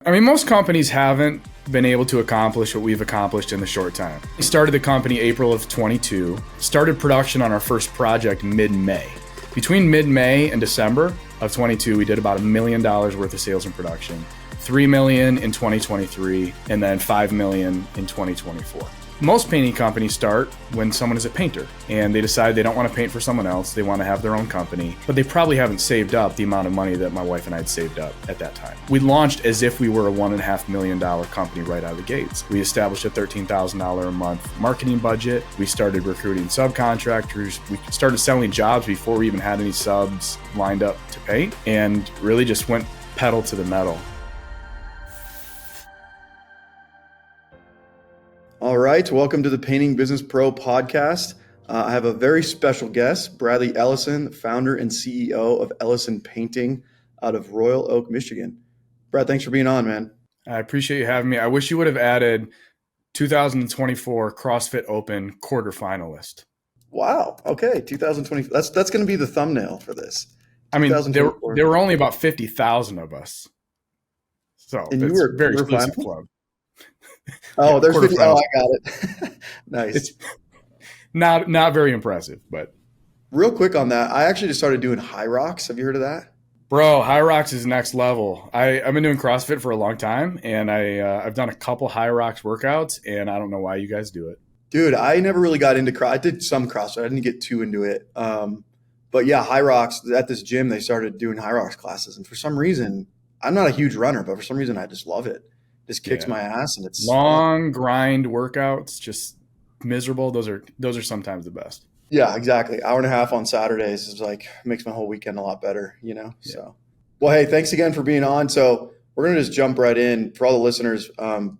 I mean, most companies haven't been able to accomplish what we've accomplished in the short time. We started the company April of 22, started production on our first project mid-May. Between mid-May and December of 22, we did about $1 million worth of sales and production, $3 million in 2023, and then $5 million in 2024. Most painting companies start when someone is a painter and they decide they don't want to paint for someone else. They want to have their own company, but they probably haven't saved up the amount of money that my wife and I had saved up at that time. We launched as if we were a $1.5 million company right out of the gates. We established a $13,000 a month marketing budget. We started recruiting subcontractors. We started selling jobs before we even had any subs lined up to paint, and really just went pedal to the metal. All right, welcome to the Painting Business Pro podcast. I have a very special guest, Brad Ellison, founder and CEO of Ellison Painting out of Royal Oak, Michigan. Brad, thanks for being on, man. I appreciate you having me. I wish you would have added 2024 CrossFit Open quarterfinalist. Wow. Okay, 2020. That's going to be the thumbnail for this. I mean, there were only about 50,000 of us, so and it's you were a very exclusive final? club. Oh, Yeah, there's 50. Oh, quarterfinals. I got it. Nice. It's not very impressive, but Real quick on that, I actually just started doing high rocks. Have you heard of that? bro, high rocks is next level. I've been doing CrossFit for a long time, and I've done a couple high rocks workouts, and I don't know why you guys do it. Dude, I never really got into I did some CrossFit. I didn't get too into it. But yeah, high rocks at this gym, they started doing high rocks classes. And for some reason, I'm not a huge runner, but for some reason I just love it. Just kicks Yeah. my ass and it's Long grind workouts, just miserable. Those are sometimes the best. yeah, exactly. Hour and a half on Saturdays is like makes my whole weekend a lot better, you know? Yeah. So, well, hey, thanks again for being on. So we're going to just jump right in for all the listeners.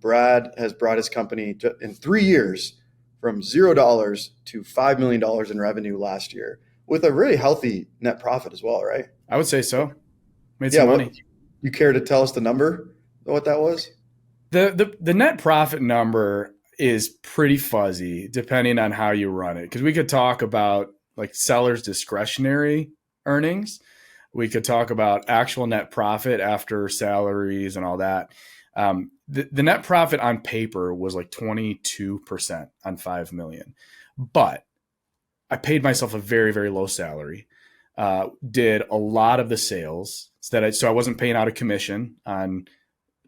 Brad has brought his company in 3 years from $0 to $5 million in revenue last year with a really healthy net profit as well, right? I would say so. Made some money. You care to tell us the number of what that was? The net profit number is pretty fuzzy depending on how you run it. Because we could talk about like sellers' discretionary earnings. We could talk about actual net profit after salaries and all that. The net profit on paper was like 22% on 5 million. But I paid myself a very, very low salary. Did a lot of the sales so I wasn't paying out a commission on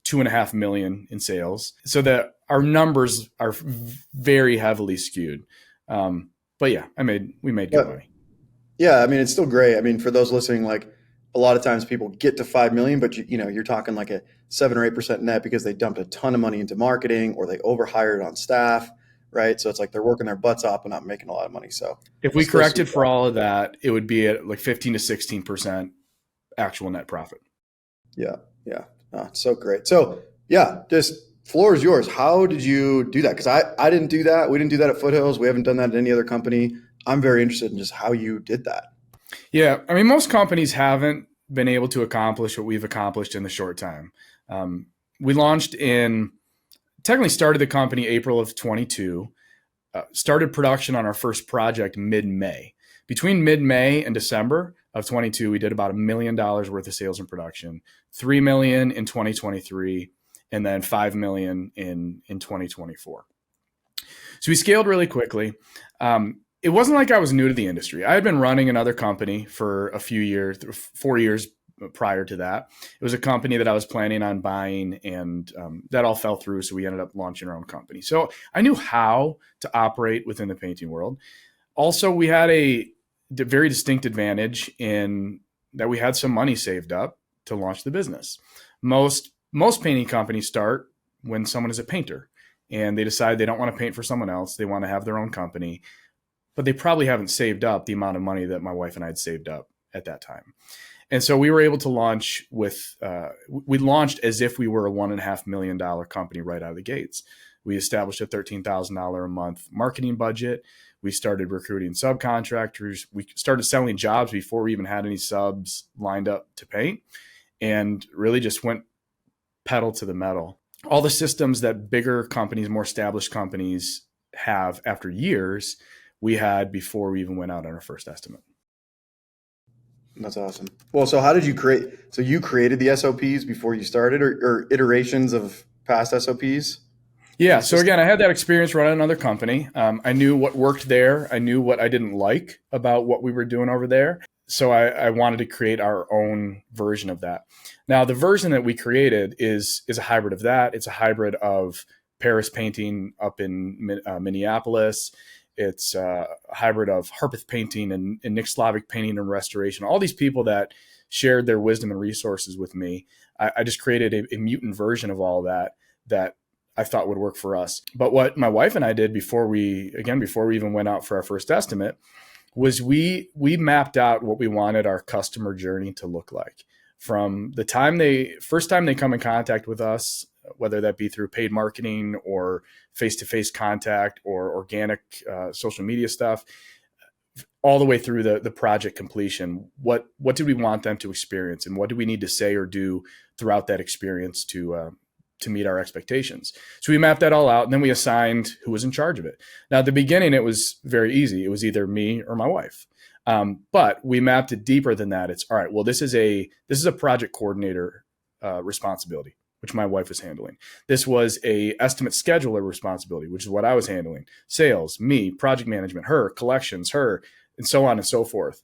2.5 million in sales, so that our numbers are very heavily skewed. But yeah, we made good money. Yeah, I mean, it's still great. I mean, for those listening, like a lot of times people get to 5 million, but you're talking like a 7 or 8% net because they dumped a ton of money into marketing or they overhired on staff, right? So it's like they're working their butts off and not making a lot of money. So if we corrected for all of that, it would be at like 15 to 16% actual net profit. Yeah. So great. So yeah, just floor is yours. How did you do that? Because I didn't do that. We didn't do that at Foothills. We haven't done that at any other company. I'm very interested in just how you did that. Yeah. I mean, most companies haven't been able to accomplish what we've accomplished in the short time. We technically started the company April of 22, started production on our first project mid-May. Between mid-May and December of 22, we did about $1 million worth of sales and production, $3 million in 2023, and then $5 million in 2024. So we scaled really quickly. It wasn't like I was new to the industry. I had been running another company for a few years, 4 years prior to that. It was a company that I was planning on buying, and that all fell through. So we ended up launching our own company. So I knew how to operate within the painting world. Also, we had a very distinct advantage in that we had some money saved up to launch the business. Most painting companies start when someone is a painter and they decide they don't want to paint for someone else. They want to have their own company, but they probably haven't saved up the amount of money that my wife and I had saved up at that time. And so we were able to launch we launched as if we were a $1.5 million company right out of the gates. We established a $13,000 a month marketing budget. We started recruiting subcontractors. We started selling jobs before we even had any subs lined up to paint, and really just went pedal to the metal. All the systems that bigger companies, more established companies have after years, we had before we even went out on our first estimate. That's awesome. Well, so how did you create? So you created the SOPs before you started, or iterations of past SOPs Yeah. and So systems? again, I had that experience running another company. I knew what worked there. I knew what I didn't like about what we were doing over there. So I wanted to create our own version of that. Now, the version that we created is a hybrid of that. It's a hybrid of Paris painting up in Minneapolis. It's a hybrid of Harpeth painting and Nick Slavic painting and restoration. All these people that shared their wisdom and resources with me. I just created a mutant version of all that that I thought would work for us. But what my wife and I did before we even went out for our first estimate was we mapped out what we wanted our customer journey to look like from the time they first time they come in contact with us, whether that be through paid marketing or face-to-face contact or organic social media stuff, all the way through the project completion. What did we want them to experience, and what do we need to say or do throughout that experience to meet our expectations? So we mapped that all out, and then we assigned who was in charge of it. Now, at the beginning, it was very easy. It was either me or my wife. But we mapped it deeper than that. It's all right. Well, this is a project coordinator responsibility, which my wife was handling. This was a estimate scheduler responsibility, which is what I was handling. Sales, me, project management, her, collections, her, and so on and so forth.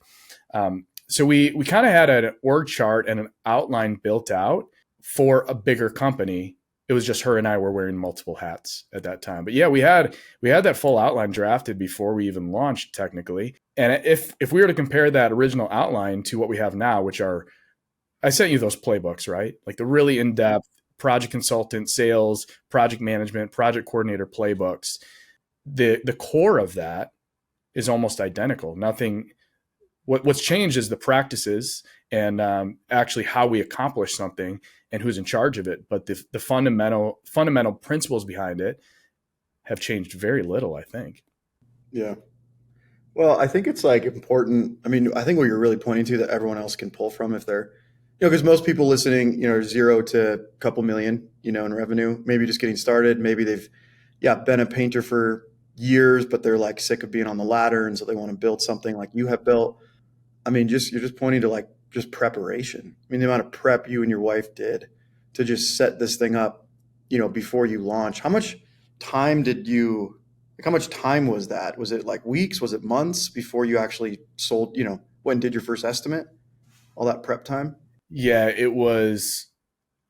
So we kind of had an org chart and an outline built out for a bigger company. It was just her and I were wearing multiple hats at that time. But yeah, we had that full outline drafted before we even launched technically. And if we were to compare that original outline to what we have now, which are, I sent you those playbooks, right? Like the really in-depth project consultant, sales, project management, project coordinator playbooks. The core of that is almost identical. Nothing. What's changed is the practices and actually how we accomplish something and who's in charge of it. But the fundamental principles behind it have changed very little, I think. Yeah. Well, I think it's like important. I mean, I think what you're really pointing to that everyone else can pull from if they're, because most people listening, are zero to a couple million, in revenue, maybe just getting started. Maybe they've, yeah, been a painter for years, but they're like sick of being on the ladder. And so they want to build something like you have built. I mean, you're just pointing to like just preparation. I mean, the amount of prep you and your wife did to just set this thing up, before you launch. Time did you, how much time was that? Was it like weeks? Was it months before you actually sold, went and did your first estimate? All that prep time? Yeah, it was.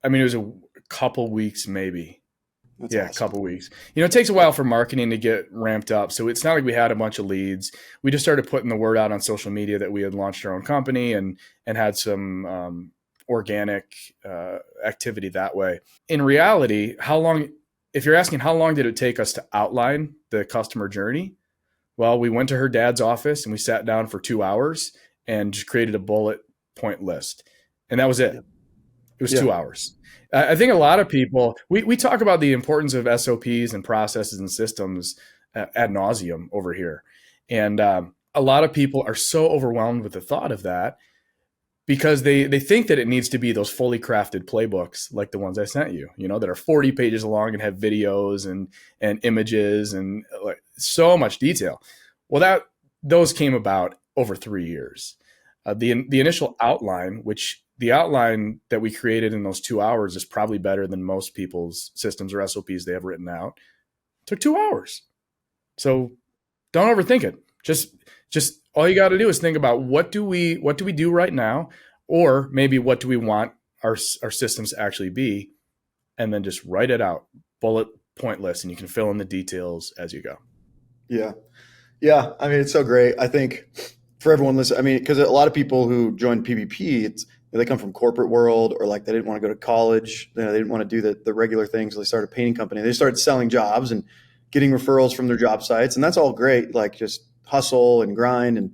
I mean, it was a couple weeks, maybe. That's Yeah, a awesome. couple weeks. It takes a while for marketing to get ramped up. So it's not like we had a bunch of leads. We just started putting the word out on social media that we had launched our own company and had some organic activity that way. In reality, if you're asking how long did it take us to outline the customer journey? Well, we went to her dad's office and we sat down for 2 hours and just created a bullet point list. And that was Yeah. it. It was Yeah. 2 hours. I think a lot of people, we talk about the importance of SOPs and processes and systems ad nauseum over here. And a lot of people are so overwhelmed with the thought of that because they think that it needs to be those fully crafted playbooks like the ones I sent you, that are 40 pages long and have videos and images and like so much detail. Well, those came about over 3 years. The initial outline, which the outline that we created in those 2 hours is probably better than most people's systems or SOPs they have written out, took 2 hours. So don't overthink it. Just all you got to do is think about what do we do right now, or maybe what do we want our systems to actually be, and then just write it out, bullet point list, and you can fill in the details as you go. Yeah. Yeah. I mean, it's so great. I think for everyone listening, I mean, because a lot of people who join PvP, they come from corporate world, or like they didn't want to go to college. They didn't want to do the regular things. So they started a painting company. They started selling jobs and getting referrals from their job sites. And that's all great. Like just hustle and grind. And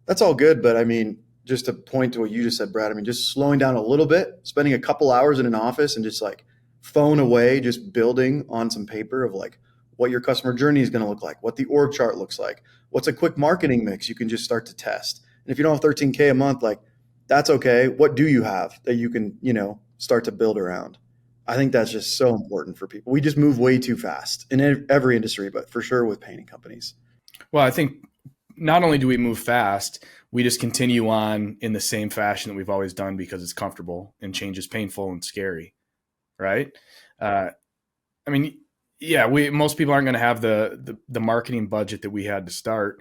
that's all good. But I mean, just to point to what you just said, Brad, I mean, just slowing down a little bit, spending a couple hours in an office and just like phone away, just building on some paper of like what your customer journey is going to look like, what the org chart looks like, what's a quick marketing mix you can just start to test. And if you don't have 13K a month, like that's okay. What do you have that you can, start to build around? I think that's just so important for people. We just move way too fast in every industry, but for sure with painting companies. Well, I think not only do we move fast, we just continue on in the same fashion that we've always done because it's comfortable, and change is painful and scary, right? Uh, I mean, yeah, we most people aren't going to have the marketing budget that we had to start,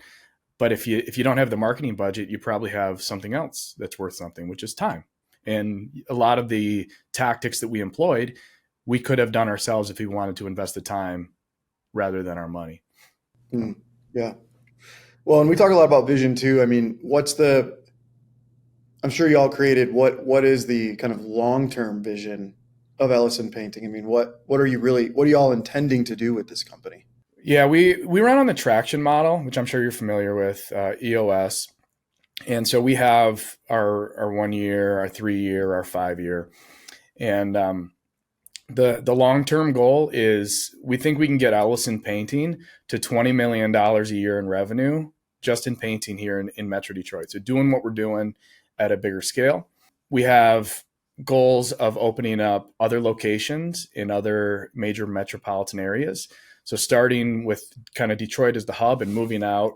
but if you don't have the marketing budget, you probably have something else that's worth something, which is time. And a lot of the tactics that we employed, we could have done ourselves if we wanted to invest the time rather than our money. Mm, yeah. Well, and we talk a lot about vision too. I mean, I'm sure y'all created what is the kind of long-term vision of Ellison Painting? I mean, what are y'all intending to do with this company? Yeah, we run on the traction model, which I'm sure you're familiar with, EOS. And so we have our 1 year, our 3 year, our 5 year. And the long term goal is we think we can get Ellison Painting to $20 million a year in revenue just in painting here in Metro Detroit. So doing what we're doing at a bigger scale. We have goals of opening up other locations in other major metropolitan areas. So starting with kind of Detroit as the hub and moving out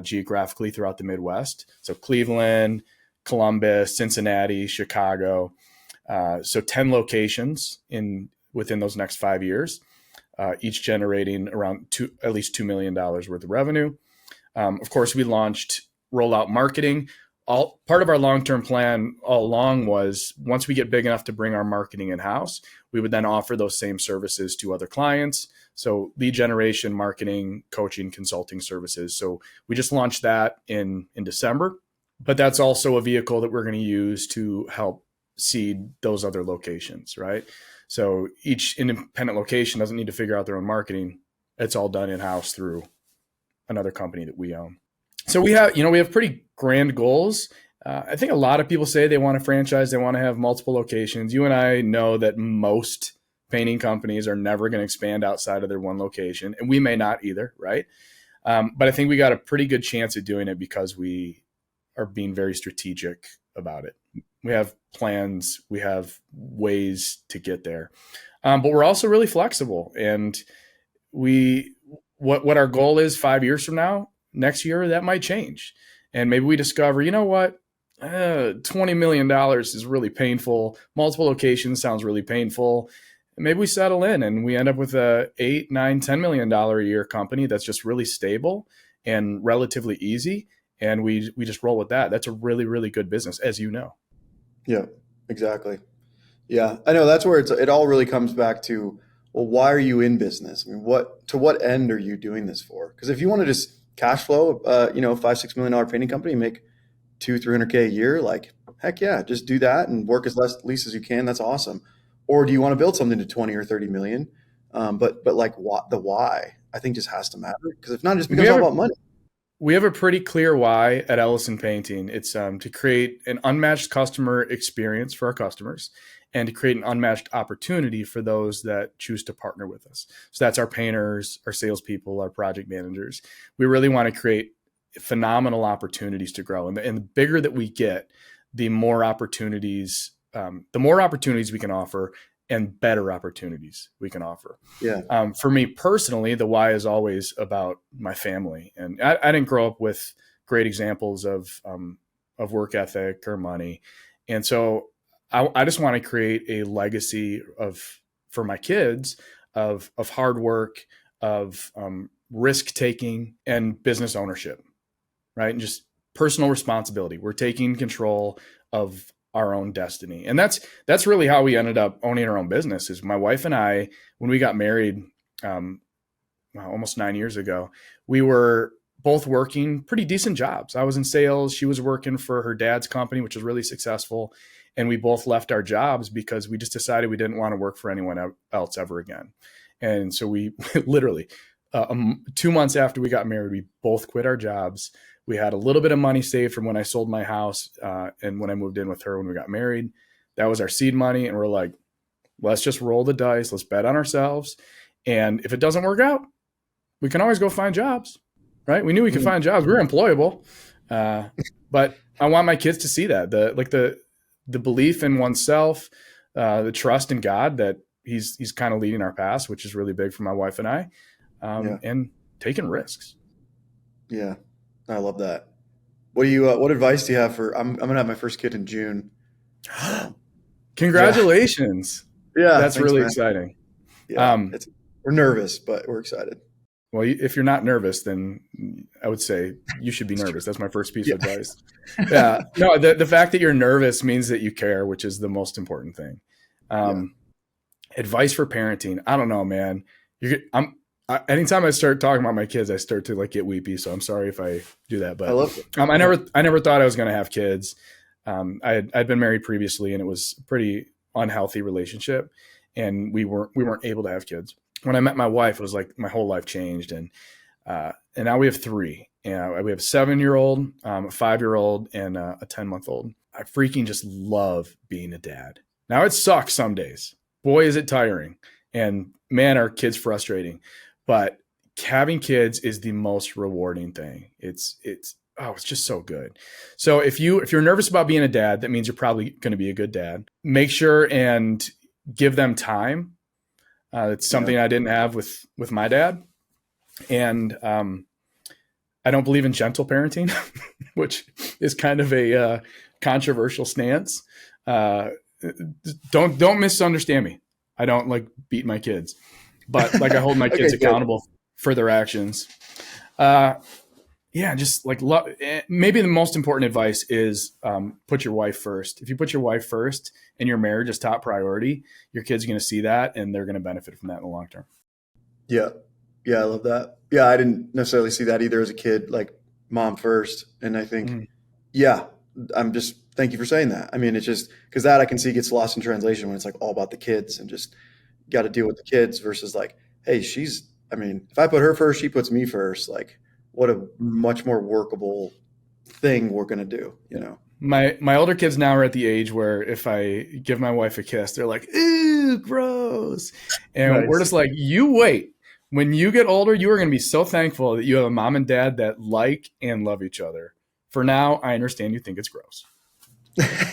geographically throughout the Midwest. So Cleveland, Columbus, Cincinnati, Chicago. So 10 locations within those next 5 years, each generating around at least $2 million worth of revenue. Of course, we rolled out marketing. Part of our long-term plan all along was once we get big enough to bring our marketing in-house, we would then offer those same services to other clients. So lead generation, marketing, coaching, consulting services. So we just launched that in December, but that's also a vehicle that we're going to use to help seed those other locations, right? So each independent location doesn't need to figure out their own marketing. It's all done in-house through another company that we own. So we have pretty grand goals. I think a lot of people say they want to franchise, they want to have multiple locations. You and I know that most painting companies are never going to expand outside of their one location, and we may not either, right? But I think we got a pretty good chance at doing it because we are being very strategic about it. We have plans, we have ways to get there, but we're also really flexible. And what our goal is 5 years from now, next year, that might change. And maybe we discover, you know what, $20 million is really painful. Multiple locations sounds really painful. Maybe we settle in and we end up with a $8, $9, $10 million a year company that's just really stable and relatively easy. And we just roll with that. That's a really, really good business, as you know. Yeah, exactly. Yeah, I know that's where it all really comes back to, well, why are you in business? I mean, to what end are you doing this for? Because if you want to just cash flow, $5-6 million painting company, make 200-300K a year, like heck yeah, just do that and work as least as you can. That's awesome. Or do you want to build something to 20 or 30 million? But like the why I think just has to matter, because if not, it just becomes all about money. We have a pretty clear why at Ellison Painting. It's to create an unmatched customer experience for our customers and to create an unmatched opportunity for those that choose to partner with us. So that's our painters, our salespeople, our project managers. We really want to create phenomenal opportunities to grow. And the bigger that we get, the more opportunities we can offer and better opportunities we can offer. Yeah. For me personally, the why is always about my family. And I didn't grow up with great examples of work ethic or money. And so I just want to create a legacy for my kids of hard work, of risk taking and business ownership, right? And just personal responsibility. We're taking control of our own destiny. And that's really how we ended up owning our own business. Is my wife and I, when we got married almost 9 years ago, we were both working pretty decent jobs. I was in sales. She was working for her dad's company, which was really successful. And we both left our jobs because we just decided we didn't want to work for anyone else ever again. And so we literally 2 months after we got married, we both quit our jobs. We had a little bit of money saved from when I sold my house and when I moved in with her when we got married. That was our seed money. And we're like, let's just roll the dice. Let's bet on ourselves. And if it doesn't work out, we can always go find jobs, right? We knew we could find jobs. We were employable. But I want my kids to see that. The belief in oneself, the trust in God that he's kind of leading our path, which is really big for my wife and I, and taking risks. Yeah. I love that. What advice do you have for, I'm going to have my first kid in June. So yeah, Congratulations. yeah. That's Thanks, really man. exciting. Yeah. Um, We're nervous, but we're excited. well, if you're not nervous, then I would say you should be It's true. nervous. That's my first piece Yeah. of advice. Yeah. No, the fact that you're nervous means that you care, which is the most important thing. Yeah. Um, advice for parenting. I don't know, man. Anytime I start talking about my kids, I start to like get weepy. So I'm sorry if I do that, I but love it. I never thought I was going to have kids. I'd been married previously, and it was a pretty unhealthy relationship, and we weren't able to have kids. When I met my wife, it was like my whole life changed, and now we have three. We have a 7-year-old, a 5-year-old, and a 10-month-old. I freaking just love being a dad. Now it sucks some days. Boy, is it tiring, and man, are kids frustrating. But having kids is the most rewarding thing. It's just so good. So if you're nervous about being a dad, that means you're probably going to be a good dad. Make sure and give them time. It's Yeah. something I didn't have with my dad, and I don't believe in gentle parenting, which is kind of a controversial stance. Uh, don't misunderstand me. I don't like beat my kids, but like I hold my Okay, kids good. accountable for their actions. Uh, yeah, just like maybe the most important advice is put your wife first. If you put your wife first and your marriage is top priority, your kids are going to see that and they're going to benefit from that in the long term. Yeah. Yeah, I love that. Yeah, I didn't necessarily see that either as a kid, like mom first. And I think, Mm. yeah, I'm just, thank you for saying that. I mean, it's just because that I can see gets lost in translation when it's like all about the kids and just got to deal with the kids versus like, hey, I mean, if I put her first, she puts me first. Like, what a much more workable thing we're going to do, you know? My older kids now are at the age where if I give my wife a kiss, they're like, "Ew, gross," and we're Nice. just like, "You wait. When you get older, you are going to be so thankful that you have a mom and dad that like and love each other. For now, I understand you think it's gross."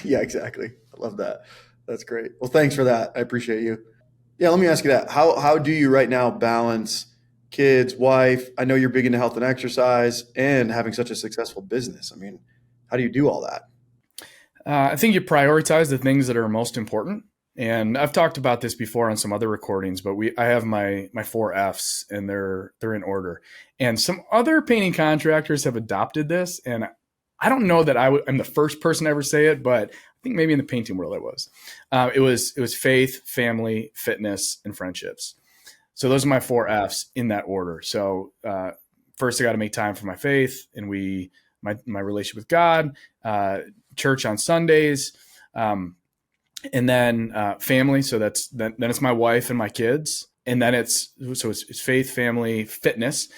Yeah, exactly. I love that. That's great. Well, thanks for that. I appreciate you. Yeah, let me ask you that. How do you right now balance kids, wife? I know you're big into health and exercise and having such a successful business. I mean, how do you do all that? I think you prioritize the things that are most important. And I've talked about this before on some other recordings, but I have my 4 F's and they're in order. And some other painting contractors have adopted this, and I don't know that I'm the first person to ever say it, but I think maybe in the painting world I was. It was faith, family, fitness, and friendships. So those are my 4 F's in that order. So first, I got to make time for my faith, and my relationship with God, church on Sundays, and then family. So then it's my wife and my kids, and then it's faith, family, fitness.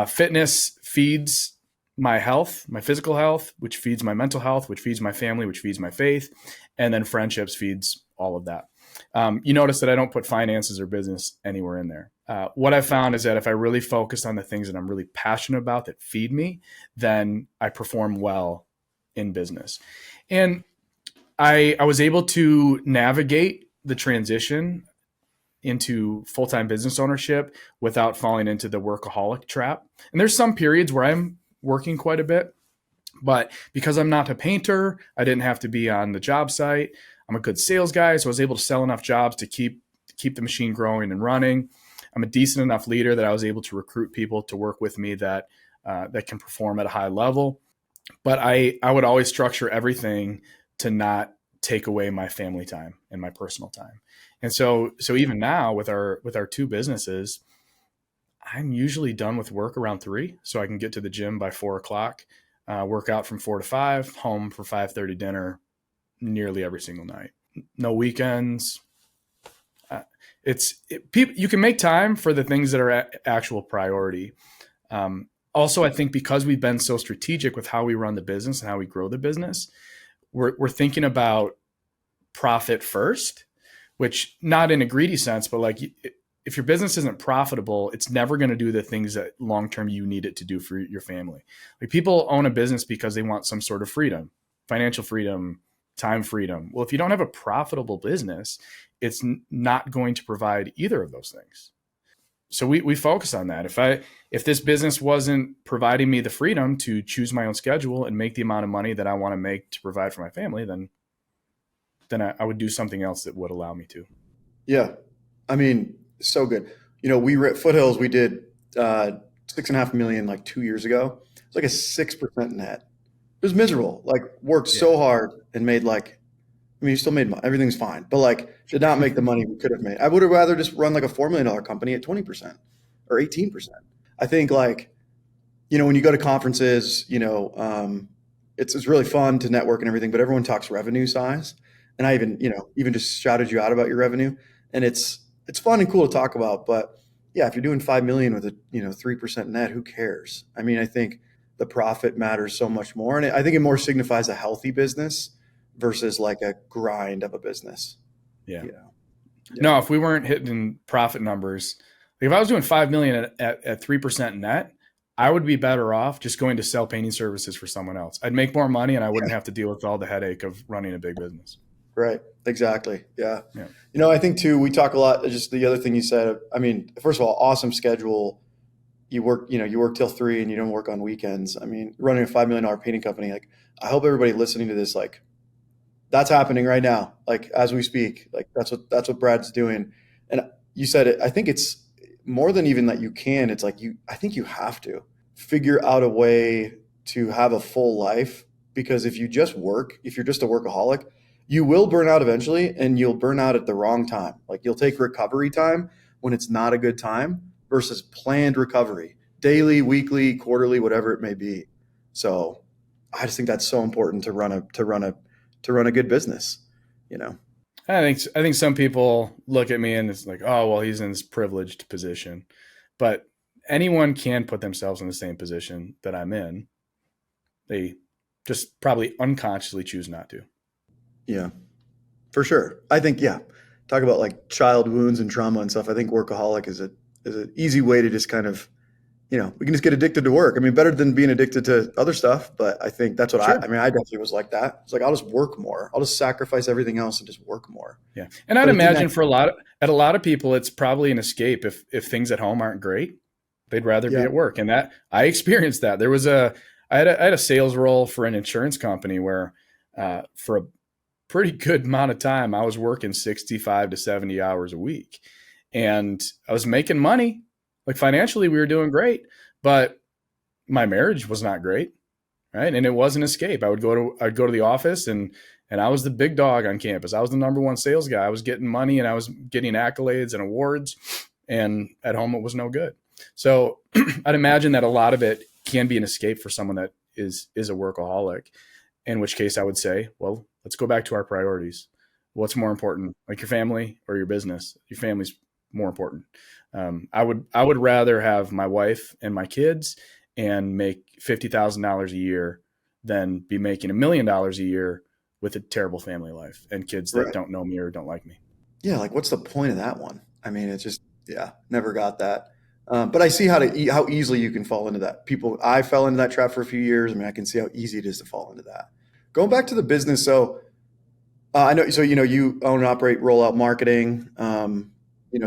Fitness feeds my health, my physical health, which feeds my mental health, which feeds my family, which feeds my faith, and then friendships feeds all of that. You notice that I don't put finances or business anywhere in there. What I've found is that if I really focus on the things that I'm really passionate about that feed me, then I perform well in business. And I was able to navigate the transition into full-time business ownership without falling into the workaholic trap. And there's some periods where I'm working quite a bit, but because I'm not a painter, I didn't have to be on the job site. I'm a good sales guy, so I was able to sell enough jobs to keep the machine growing and running. I'm a decent enough leader that I was able to recruit people to work with me that can perform at a high level. But I would always structure everything to not take away my family time and my personal time. And so even now with our two businesses, I'm usually done with work around 3, so I can get to the gym by 4 o'clock. Work out from 4 to 5, home for 5:30 dinner, nearly every single night. No weekends. People, you can make time for the things that are actual priority. Also, I think because we've been so strategic with how we run the business and how we grow the business, we're thinking about profit first, which not in a greedy sense, but like if your business isn't profitable, it's never going to do the things that long term you need it to do for your family. Like people own a business because they want some sort of freedom, financial freedom, time freedom. Well, if you don't have a profitable business, it's not going to provide either of those things. So we focus on that. If this business wasn't providing me the freedom to choose my own schedule and make the amount of money that I want to make to provide for my family, then I would do something else that would allow me to. Yeah. I mean, so good. We were at Foothills, we did 6.5 million like 2 years ago. It's like a 6% net. It was miserable. Like worked so hard and made you still made money. Everything's fine, but like did not make the money we could have made. I would have rather just run like a $4 million company at 20% or 18%. I think when you go to conferences, it's really fun to network and everything, but everyone talks revenue size. And I even just shouted you out about your revenue, and it's fun and cool to talk about. But yeah, if you're doing 5 million with a 3% net, who cares? I mean, I think the profit matters so much more, and I think it more signifies a healthy business versus like a grind of a business. Yeah. No, if we weren't hitting profit numbers, like if I was doing 5 million at 3% net, I would be better off just going to sell painting services for someone else. I'd make more money and I wouldn't have to deal with all the headache of running a big business. Right. Exactly. Yeah. I think too, we talk a lot, just the other thing you said, I mean, first of all, awesome schedule. You work till 3 and you don't work on weekends. I mean, running a $5 million painting company, like I hope everybody listening to this, like that's happening right now. Like as we speak, like that's what Brad's doing. And you said it, I think it's more than even that you can, it's like I think you have to figure out a way to have a full life, because if you're just a workaholic, you will burn out eventually, and you'll burn out at the wrong time. Like you'll take recovery time when it's not a good time versus planned recovery, daily, weekly, quarterly, whatever it may be. So I just think that's so important to run a good business, I think some people look at me and it's like, oh, well, he's in this privileged position, but anyone can put themselves in the same position that I'm in. They just probably unconsciously choose not to. Yeah, for sure. I think, talk about like child wounds and trauma and stuff. I think workaholic is an easy way to just kind of, we can just get addicted to work. I mean, better than being addicted to other stuff. But I think that's what I definitely was like that. It's like, I'll just work more. I'll just sacrifice everything else and just work more. Yeah. And I'd imagine for a lot of people, it's probably an escape. If things at home aren't great, they'd rather be at work. And that I experienced that. I had a sales role for an insurance company where for a pretty good amount of time, I was working 65 to 70 hours a week, and I was making money. Like financially, we were doing great, but my marriage was not great. Right. And it was an escape. I'd go to the office and I was the big dog on campus. I was the number one sales guy. I was getting money and I was getting accolades and awards, and at home it was no good. So I'd imagine that a lot of it can be an escape for someone that is a workaholic, in which case I would say, well, let's go back to our priorities. What's more important, like your family or your business? Your family's more important. I would rather have my wife and my kids and make $50,000 a year than be making $1 million a year with a terrible family life and kids that don't know me or don't like me. Yeah. Like what's the point of that one? I mean, it's just, never got that. But I see how easily you can fall into that. I fell into that trap for a few years. I mean, I can see how easy it is to fall into that. Going back to the business. So I know, so, you own and operate Rollout Marketing.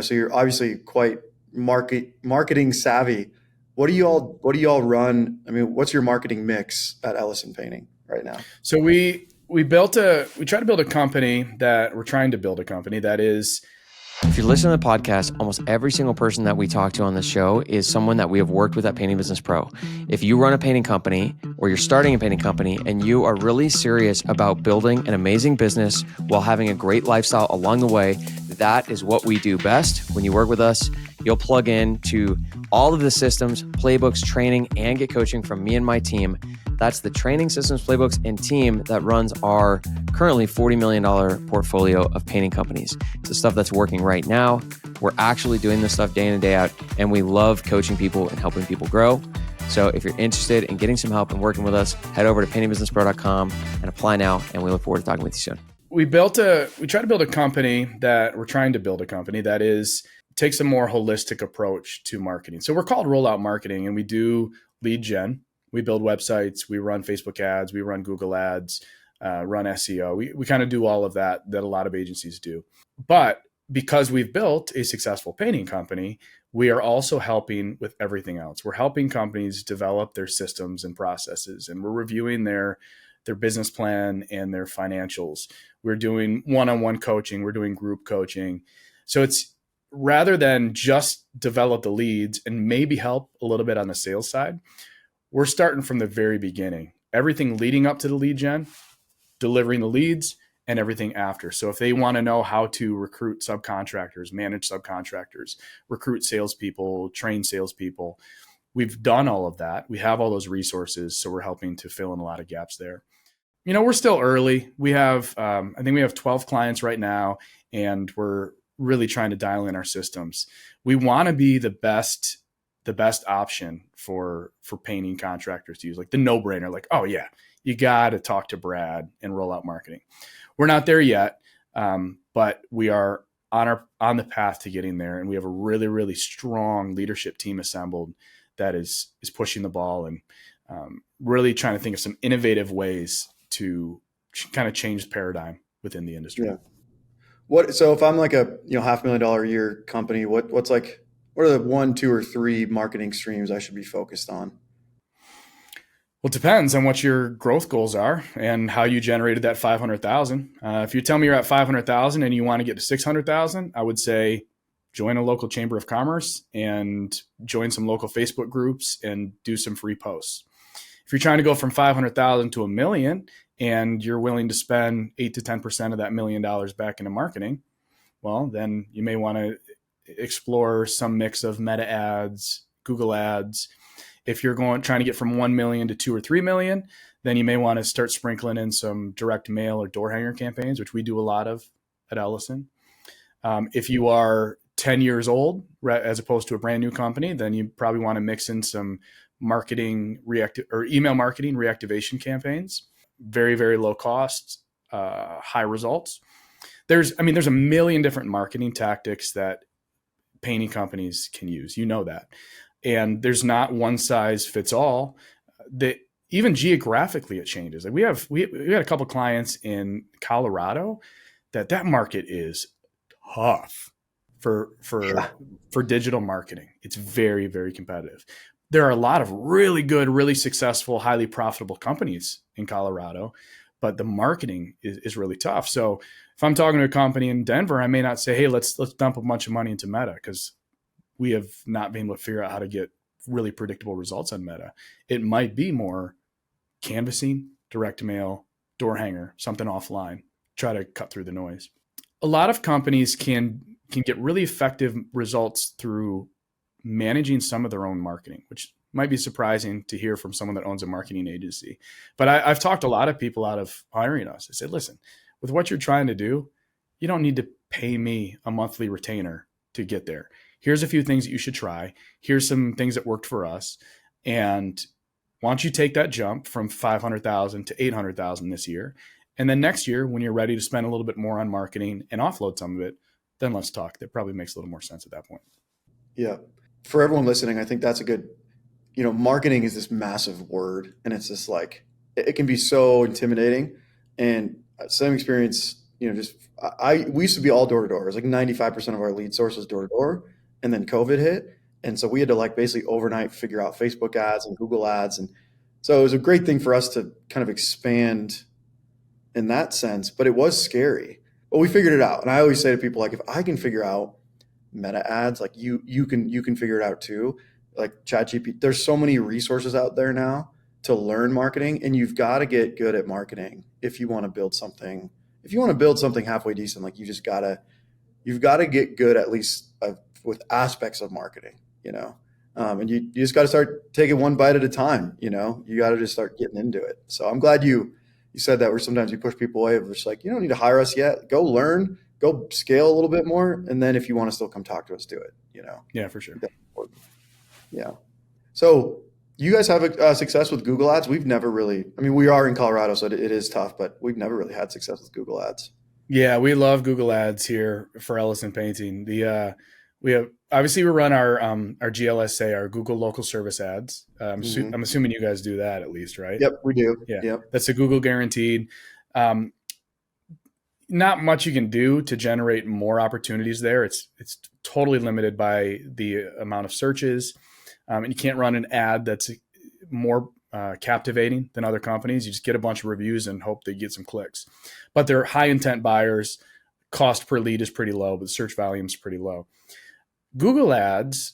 So you're obviously quite marketing savvy. What do you all run? I mean, what's your marketing mix at Ellison Painting right now? So we try to build a company that is. If you're listening to the podcast, almost every single person that we talk to on this show is someone that we have worked with at Painting Business Pro. If you run a painting company or you're starting a painting company and you are really serious about building an amazing business while having a great lifestyle along the way, that is what we do best. When you work with us, you'll plug in to all of the systems, playbooks, training, and get coaching from me and my team. That's the training, systems, playbooks, and team that runs our currently $40 million portfolio of painting companies. It's the stuff that's working right now. We're actually doing this stuff day in and day out, and we love coaching people and helping people grow. So if you're interested in getting some help and working with us, head over to paintingbusinesspro.com and apply now, and we look forward to talking with you soon. We're trying to build a company that takes a more holistic approach to marketing. So we're called Rollout Marketing, and we do lead gen. We build websites, we run Facebook ads, we run Google ads, run SEO. We kind of do all of that a lot of agencies do. But because we've built a successful painting company, we are also helping with everything else. We're helping companies develop their systems and processes, and we're reviewing their business plan and their financials. We're doing one-on-one coaching. We're doing group coaching. So it's rather than just develop the leads and maybe help a little bit on the sales side, we're starting from the very beginning. Everything leading up to the lead gen, delivering the leads, and everything after. So if they want to know how to recruit subcontractors, manage subcontractors, recruit salespeople, train salespeople, we've done all of that. We have all those resources. So we're helping to fill in a lot of gaps there. We're still early. We have, I think we have 12 clients right now, and we're really trying to dial in our systems. We want to be the best option for painting contractors to use, like the no-brainer, like, oh yeah, you got to talk to Brad and roll out marketing. We're not there yet, but we are on the path to getting there, and we have a really, really strong leadership team assembled that is pushing the ball and really trying to think of some innovative ways to kind of change the paradigm within the industry. Yeah. So if I'm like a $500,000 a year company, what are the 1, 2, or 3 marketing streams I should be focused on? Well, it depends on what your growth goals are and how you generated that 500,000. If you tell me you're at 500,000 and you want to get to 600,000, I would say join a local chamber of commerce and join some local Facebook groups and do some free posts. If you're trying to go from 500,000 to $1 million and you're willing to spend 8 to 10% of that $1 million back into marketing, well, then you may want to explore some mix of Meta ads, Google ads. If you're trying to get from 1 million to 2 or 3 million, then you may want to start sprinkling in some direct mail or door hanger campaigns, which we do a lot of at Ellison. If you are 10 years old, as opposed to a brand new company, then you probably want to mix in some marketing email marketing reactivation campaigns. Very, very low cost, high results. There's a million different marketing tactics that painting companies can use. You know that. And there's not one size fits all. Even geographically, it changes. Like we had a couple of clients in Colorado that market is tough for digital marketing. It's very, very competitive. There are a lot of really good, really successful, highly profitable companies in Colorado, but the marketing is really tough. So if I'm talking to a company in Denver, I may not say, hey, let's dump a bunch of money into Meta, because we have not been able to figure out how to get really predictable results on Meta. It might be more canvassing, direct mail, door hanger, something offline, try to cut through the noise. A lot of companies can get really effective results through managing some of their own marketing, which might be surprising to hear from someone that owns a marketing agency. But I've talked a lot of people out of hiring us. I said, listen, with what you're trying to do, you don't need to pay me a monthly retainer to get there. Here's a few things that you should try. Here's some things that worked for us. And why don't you take that jump from 500,000 to 800,000 this year? And then next year, when you're ready to spend a little bit more on marketing and offload some of it, then let's talk. That probably makes a little more sense at that point. Yeah. For everyone listening, I think that's a good, marketing is this massive word, and it's just like, it can be so intimidating. And same experience, we used to be all door to door. It was like 95% of our lead sources door to door. And then COVID hit. And so we had to basically overnight figure out Facebook ads and Google ads. And so it was a great thing for us to kind of expand in that sense, but it was scary. But we figured it out. And I always say to people, if I can figure out Meta ads, you can figure it out too. Like ChatGPT, there's so many resources out there now to learn marketing, and you've got to get good at marketing if you want to build something. If you want to build something halfway decent, you've got to get good at least with aspects of marketing, and you just got to start taking one bite at a time. You got to just start getting into it. So I'm glad you said that, where sometimes you push people away. We're just like, you don't need to hire us yet. Go learn, go scale a little bit more. And then if you want to still come talk to us, do it, Yeah, for sure. Yeah. So you guys have success with Google ads. We've never really, we are in Colorado, so it is tough, but we've never really had success with Google ads. Yeah, we love Google ads here for Ellison Painting. We run our GLSA, our Google Local Service ads. I'm assuming you guys do that at least, right? Yep, we do. Yeah, yep. That's a Google guaranteed. not much you can do to generate more opportunities there. It's totally limited by the amount of searches, and you can't run an ad that's more captivating than other companies. You just get a bunch of reviews and hope they get some clicks. But they're high intent buyers. Cost per lead is pretty low, but search volume is pretty low. Google ads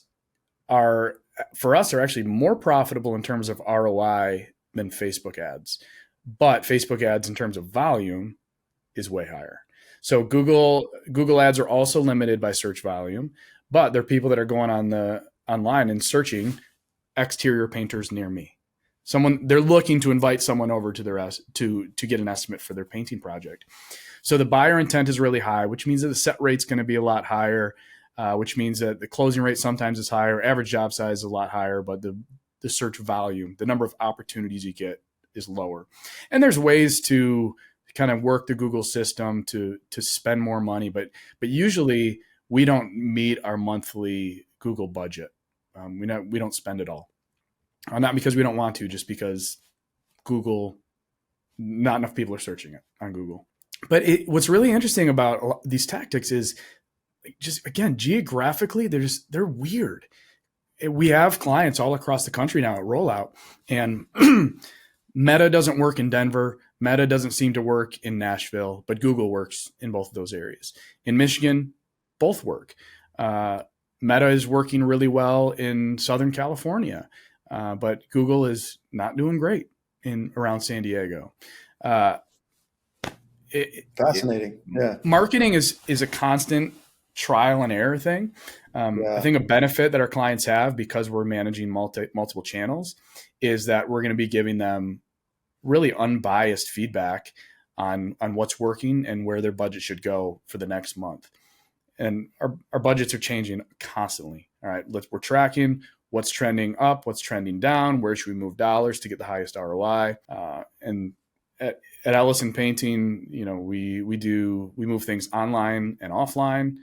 are, for us, are actually more profitable in terms of ROI than Facebook ads. But Facebook ads in terms of volume is way higher. So Google ads are also limited by search volume, but there are people that are going online and searching exterior painters near me. They're looking to invite someone over to get an estimate for their painting project. So the buyer intent is really high, which means that the set rate's going to be a lot higher, which means that the closing rate sometimes is higher, average job size is a lot higher, but the search volume, the number of opportunities you get is lower. And there's ways to kind of work the Google system to spend more money, but usually we don't meet our monthly Google budget. We don't spend it all. Not because we don't want to, just because Google, not enough people are searching it on Google. But what's really interesting about these tactics is just, again, geographically, they're weird. We have clients all across the country now at Rollout, and Meta doesn't work in Denver. Meta doesn't seem to work in Nashville, but Google works in both of those areas. In Michigan, both work. Meta is working really well in Southern California, but Google is not doing great around San Diego. Fascinating. Yeah. Marketing is a constant trial and error thing. I think a benefit that our clients have, because we're managing multiple channels, is that we're going to be giving them really unbiased feedback on what's working and where their budget should go for the next month. And our budgets are changing constantly. All right, we're tracking what's trending up, what's trending down, where should we move dollars to get the highest ROI. And at Ellison Painting, we move things online and offline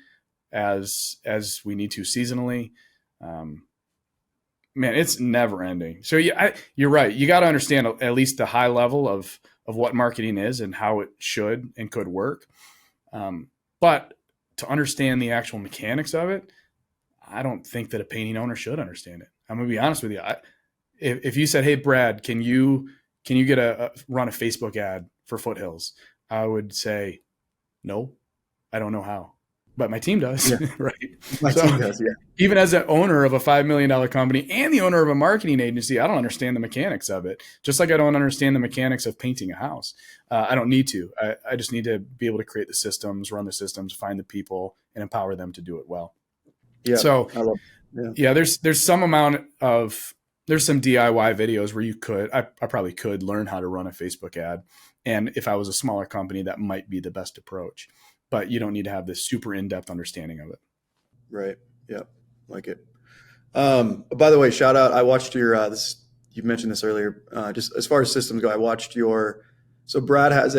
as we need to seasonally. Man, it's never ending. So you're right. You got to understand at least the high level of what marketing is and how it should and could work. But to understand the actual mechanics of it, I don't think that a painting owner should understand it. I'm going to be honest with you. If you said, "Hey, Brad, can you run a Facebook ad for Foothills?" I would say, "No, I don't know how." But my team does, right? My team does, yeah. Even as an owner of a $5 million company and the owner of a marketing agency, I don't understand the mechanics of it. Just like I don't understand the mechanics of painting a house. I don't need to. I just need to be able to create the systems, run the systems, find the people, and empower them to do it well. Yeah. So, I love it. there's some amount of there's some DIY videos where I probably could learn how to run a Facebook ad, and if I was a smaller company, that might be the best approach. But you don't need to have this super in-depth understanding of it. Right. Yeah. Like it. By the way, shout out. I watched your, you mentioned this earlier, just as far as systems go, I watched so Brad has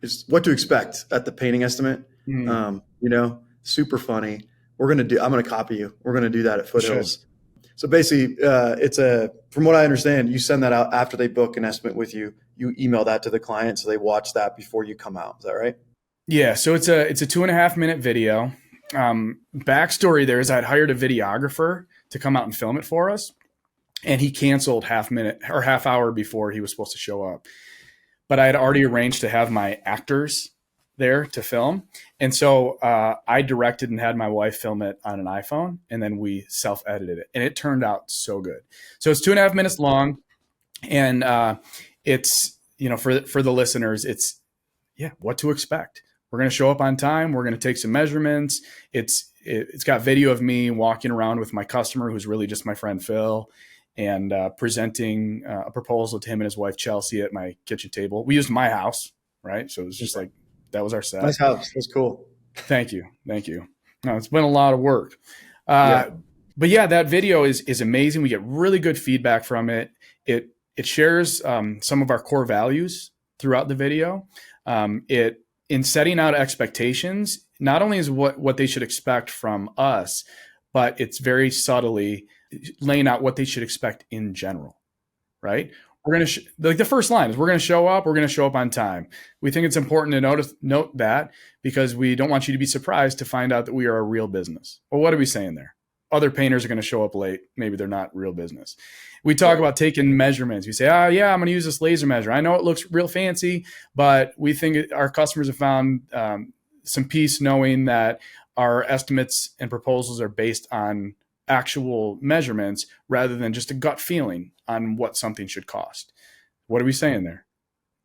is what to expect at the painting estimate. Super funny. I'm going to copy you. We're going to do that at Foothills. So basically from what I understand, you send that out after they book an estimate with you, you email that to the client. So they watch that before you come out. Is that right? Yeah, so it's a 2.5 minute video. Backstory there is I'd hired a videographer to come out and film it for us, and he canceled half hour before he was supposed to show up. But I had already arranged to have my actors there to film, and so I directed and had my wife film it on an iPhone, and then we self-edited it, and it turned out so good. So it's 2.5 minutes long, and it's for the listeners, it's what to expect. We're going to show up on time. We're going to take some measurements. It's got video of me walking around with my customer, who's really just my friend Phil, and presenting a proposal to him and his wife Chelsea at my kitchen table. We used my house, right? So it was just like that was our set. Nice house. That's cool. Thank you. No, it's been a lot of work. But that video is amazing. We get really good feedback from it. It shares some of our core values throughout the video. In setting out expectations, not only is what they should expect from us, but it's very subtly laying out what they should expect in general, right? we're going to, like the first line is we're going to show up. We're going to show up on time. We think it's important to note that because we don't want you to be surprised to find out that we are a real business. Well, what are we saying there? Other painters are going to show up late. Maybe they're not real business. We talk about taking measurements. We say, yeah, I'm going to use this laser measure. I know it looks real fancy, but we think our customers have found some peace knowing that our estimates and proposals are based on actual measurements rather than just a gut feeling on what something should cost. What are we saying there?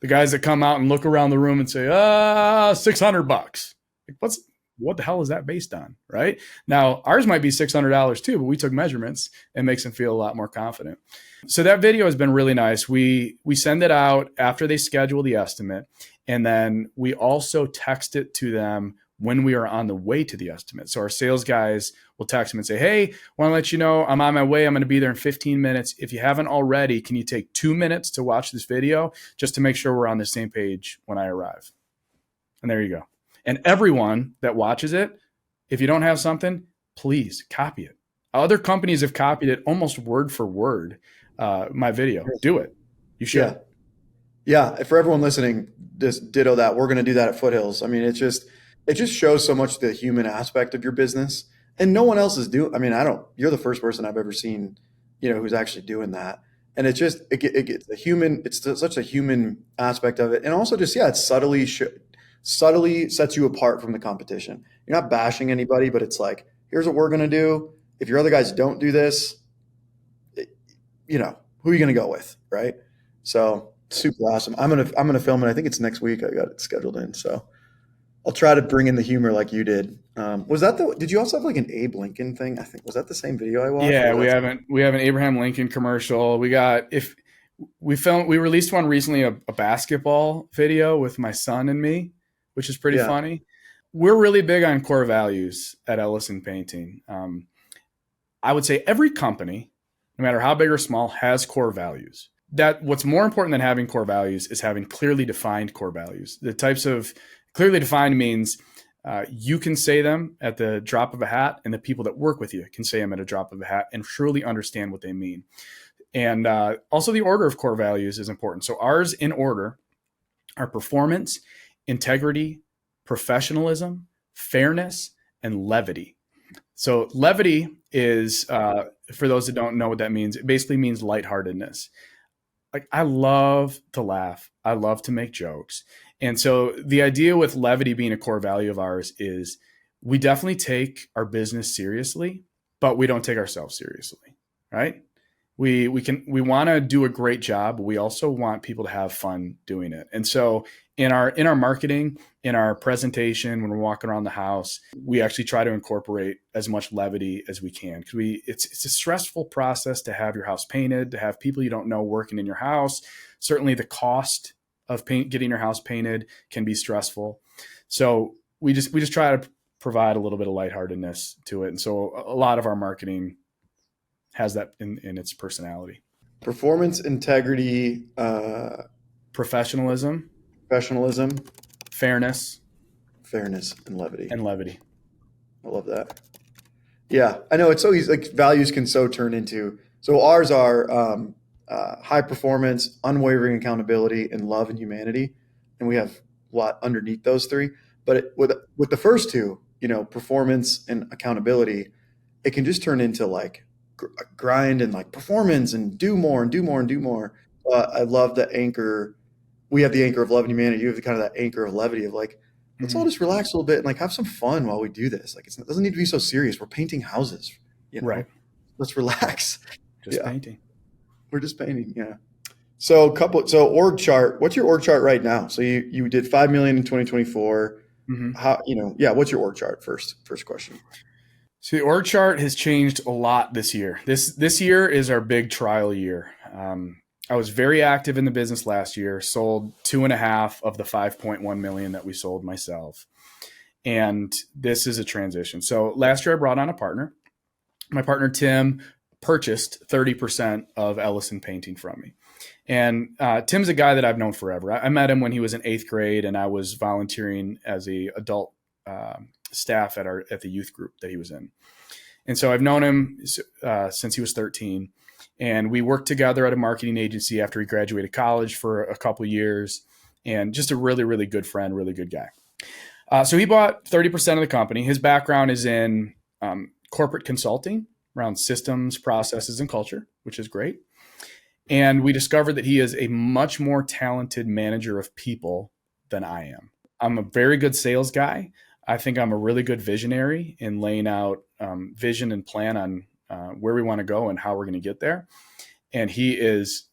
The guys that come out and look around the room and say, $600. Like, what the hell is that based on? Right now, ours might be $600 too, but we took measurements and makes them feel a lot more confident. So that video has been really nice. We send it out after they schedule the estimate. And then we also text it to them when we are on the way to the estimate. So our sales guys will text them and say, hey, want to let you know I'm on my way. I'm going to be there in 15 minutes. If you haven't already, can you take 2 minutes to watch this video just to make sure we're on the same page when I arrive? And there you go. And everyone that watches it, if you don't have something, please copy it. Other companies have copied it almost word for word, my video. Do it. You should. Yeah. For everyone listening, just ditto that. We're going to do that at Foothills. I mean, it just shows so much the human aspect of your business, and no one else is doing. I mean, you're the first person I've ever seen, who's actually doing that. And it gets the human. It's such a human aspect of it, and also just it subtly sets you apart from the competition. You're not bashing anybody, but it's like, here's what we're going to do. If your other guys don't do this, who are you going to go with? Right. So super awesome. I'm going to film it. I think it's next week. I got it scheduled in. So I'll try to bring in the humor like you did. Did you also have like an Abe Lincoln thing? I think, was that the same video I watched? Yeah, we have an Abraham Lincoln commercial. We released one recently, a basketball video with my son and me, which is pretty funny. We're really big on core values at Ellison Painting. I would say every company, no matter how big or small, has core values. That what's more important than having core values is having clearly defined core values. The types of clearly defined means you can say them at the drop of a hat, and the people that work with you can say them at a drop of a hat and truly understand what they mean. And also the order of core values is important. So ours in order are performance, integrity, professionalism, fairness, and levity. So levity is, for those that don't know what that means, it basically means lightheartedness. Like, I love to laugh. I love to make jokes. And so the idea with levity being a core value of ours is we definitely take our business seriously, but we don't take ourselves seriously, right? We want to do a great job, but we also want people to have fun doing it. And so in our marketing, in our presentation, when we're walking around the house, we actually try to incorporate as much levity as we can, because it's a stressful process to have your house painted, to have people you don't know working in your house. Certainly the cost of getting your house painted can be stressful. So we just try to provide a little bit of lightheartedness to it. And so a lot of our marketing has that in its personality. Performance, integrity, professionalism, fairness, and levity. I love that. Yeah, I know it's so easy. Like, values can so turn into. So ours are high performance, unwavering accountability, and love and humanity, and we have a lot underneath those three. But with the first two, performance and accountability, it can just turn into like grind and like performance and do more and do more and do more. I love the anchor. We have the anchor of love and humanity. You have kind of that anchor of levity of like, let's all just relax a little bit and like have some fun while we do this. Like, it doesn't need to be so serious. We're painting houses, right? Let's relax. Painting. We're just painting. Yeah. So org chart, what's your org chart right now? So you did 5 million in 2024. Mm-hmm. What's your org chart? First question. So the org chart has changed a lot this year. This year is our big trial year. I was very active in the business last year, sold 2.5 of the 5.1 million that we sold myself. And this is a transition. So last year I brought on a partner. My partner, Tim, purchased 30% of Ellison Painting from me. And Tim's a guy that I've known forever. I met him when he was in 8th grade, and I was volunteering as a adult staff at the youth group that he was in. And so I've known him since he was 13. And we worked together at a marketing agency after he graduated college for a couple of years, and just a really, really good friend, really good guy. So he bought 30% of the company. His background is in corporate consulting around systems, processes, and culture, which is great. And we discovered that he is a much more talented manager of people than I am. I'm a very good sales guy. I think I'm a really good visionary in laying out vision and plan on where we want to go and how we're going to get there. And he is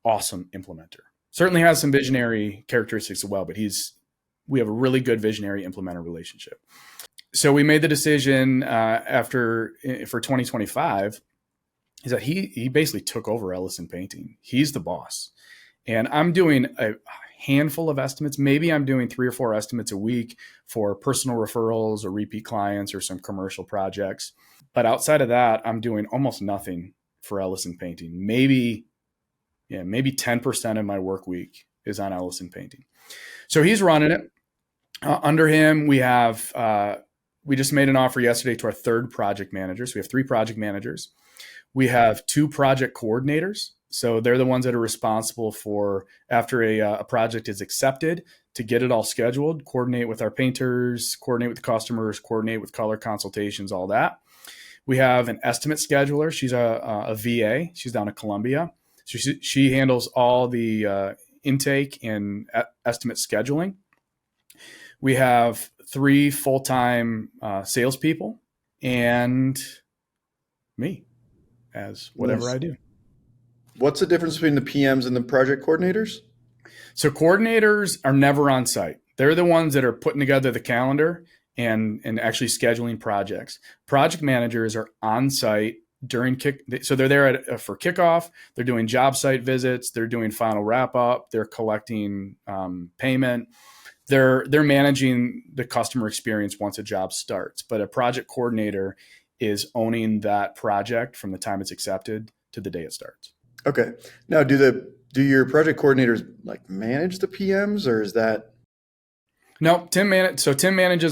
awesome implementer. Certainly has some visionary characteristics as well, but we have a really good visionary implementer relationship. So we made the decision for 2025 is that he basically took over Ellison Painting. He's the boss. And I'm doing a handful of estimates. Maybe I'm doing 3 or 4 estimates a week for personal referrals or repeat clients or some commercial projects. But outside of that, I'm doing almost nothing for Ellison Painting. Maybe 10% of my work week is on Ellison Painting. So he's running it. Under him, we just made an offer yesterday to our 3rd project manager. So we have 3 project managers. We have 2 project coordinators. So they're the ones that are responsible for, after a project is accepted, to get it all scheduled, coordinate with our painters, coordinate with the customers, coordinate with color consultations, all that. We have an estimate scheduler. She's a VA. She's down in Columbia. So she handles all the intake and estimate scheduling. We have 3 full-time salespeople and me as whatever Nice. I do. What's the difference between the PMs and the project coordinators? So coordinators are never on site. They're the ones that are putting together the calendar and actually scheduling projects. Project managers are on site during so they're there for kickoff. They're doing job site visits. They're doing final wrap up. They're collecting payment. They're managing the customer experience once a job starts. But a project coordinator is owning that project from the time it's accepted to the day it starts. Okay. Now, do your project coordinators like manage the PMs, or is that? No, Tim manages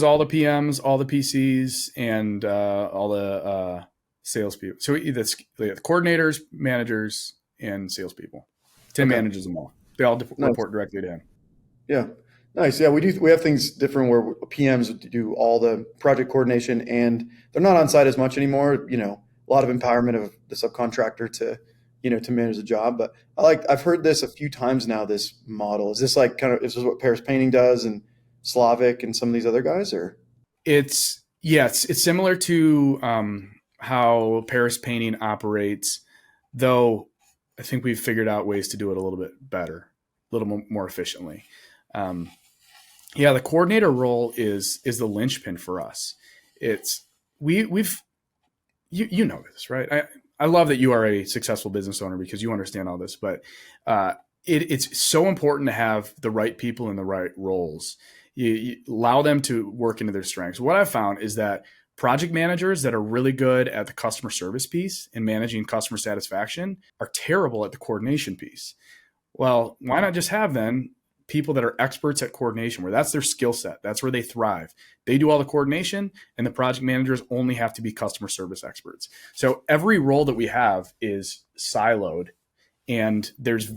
all the PMs, all the PCs, and all the salespeople. So the coordinators, managers, and salespeople. Tim manages them all. They all report directly to him. Yeah. Nice. Yeah, we have things different where PMs do all the project coordination, and they're not on site as much anymore. A lot of empowerment of the subcontractor to manage the job. But I've heard this a few times now, this model. Is this is this what Paris Painting does and Slavic and some of these other guys, or? It's similar to how Paris Painting operates, though I think we've figured out ways to do it a little bit better, a little more efficiently. The coordinator role is the linchpin for us. We've you know this, right? I love that you are a successful business owner because you understand all this, but it's so important to have the right people in the right roles. You allow them to work into their strengths. What I've found is that project managers that are really good at the customer service piece and managing customer satisfaction are terrible at the coordination piece. Well, why not just have then people that are experts at coordination, where that's their skill set. That's where they thrive. They do all the coordination, and the project managers only have to be customer service experts. So every role that we have is siloed, and there's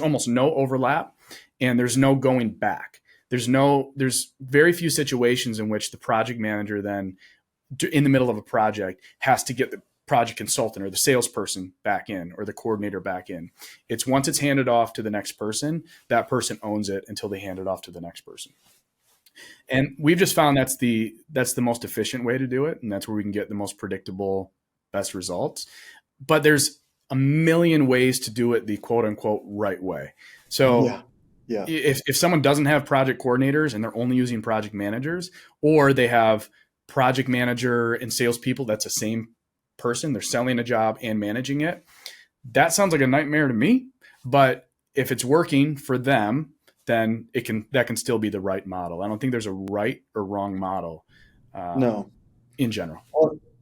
almost no overlap, and there's no going back. There's very few situations in which the project manager then, in the middle of a project, has to get the project consultant or the salesperson back in or the coordinator back in. It's once it's handed off to the next person, that person owns it until they hand it off to the next person. And we've just found that's the most efficient way to do it. And that's where we can get the most predictable, best results. But there's a million ways to do it the quote unquote right way. So if someone doesn't have project coordinators and they're only using project managers, or they have project manager and salespeople, that's the same person, they're selling a job and managing it, that sounds like a nightmare to me. But if it's working for them, then that can still be the right model. I don't think there's a right or wrong model. No, in general.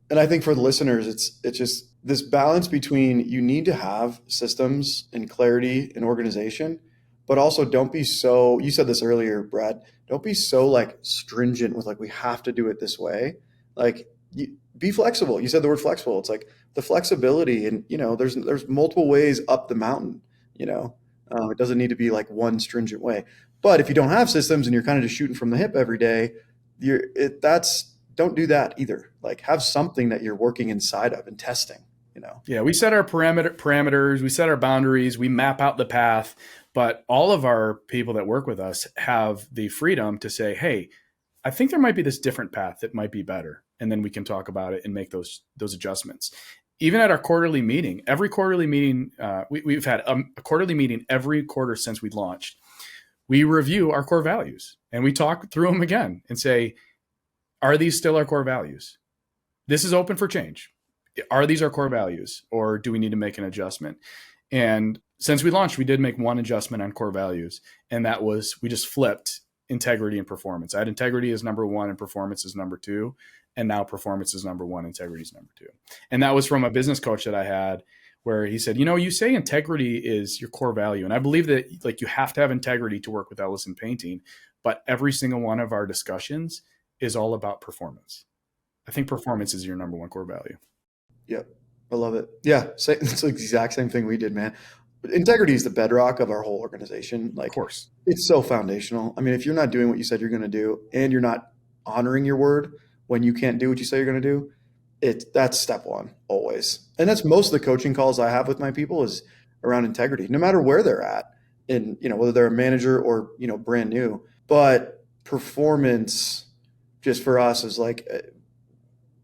And I think for the listeners, it's just this balance between, you need to have systems and clarity and organization, but also don't be so, you said this earlier, Brad, don't be so stringent with we have to do it this way. be flexible. You said the word flexible. It's like the flexibility, and there's multiple ways up the mountain. It doesn't need to be like one stringent way. But if you don't have systems and you're kind of just shooting from the hip every day, don't do that either. Like, have something that you're working inside of and testing. Yeah, we set our parameters, we set our boundaries, we map out the path, but all of our people that work with us have the freedom to say, hey, I think there might be this different path that might be better. And then we can talk about it and make those adjustments. Even at our quarterly meeting, every quarterly meeting, we've had a quarterly meeting every quarter since we launched. We review our core values and we talk through them again and say, are these still our core values? This is open for change. Are these our core values, or do we need to make an adjustment? And since we launched, we did make one adjustment on core values, and that was we just flipped integrity and performance. I had integrity as number one and performance is number two, and now performance is number one, integrity is number two. And that was from a business coach that I had, where he said, you say integrity is your core value, and I believe that like you have to have integrity to work with Ellison Painting, but every single one of our discussions is all about performance. I think performance is your number one core value. Yep. I love it. Yeah. It's the exact same thing we did, man. But integrity is the bedrock of our whole organization. Like, of course, it's so foundational. I mean, if you're not doing what you said you're going to do and you're not honoring your word when you can't do what you say you're going to do, that's step one always. And that's most of the coaching calls I have with my people is around integrity, no matter where they're at, and whether they're a manager or brand new. But performance, just for us, is like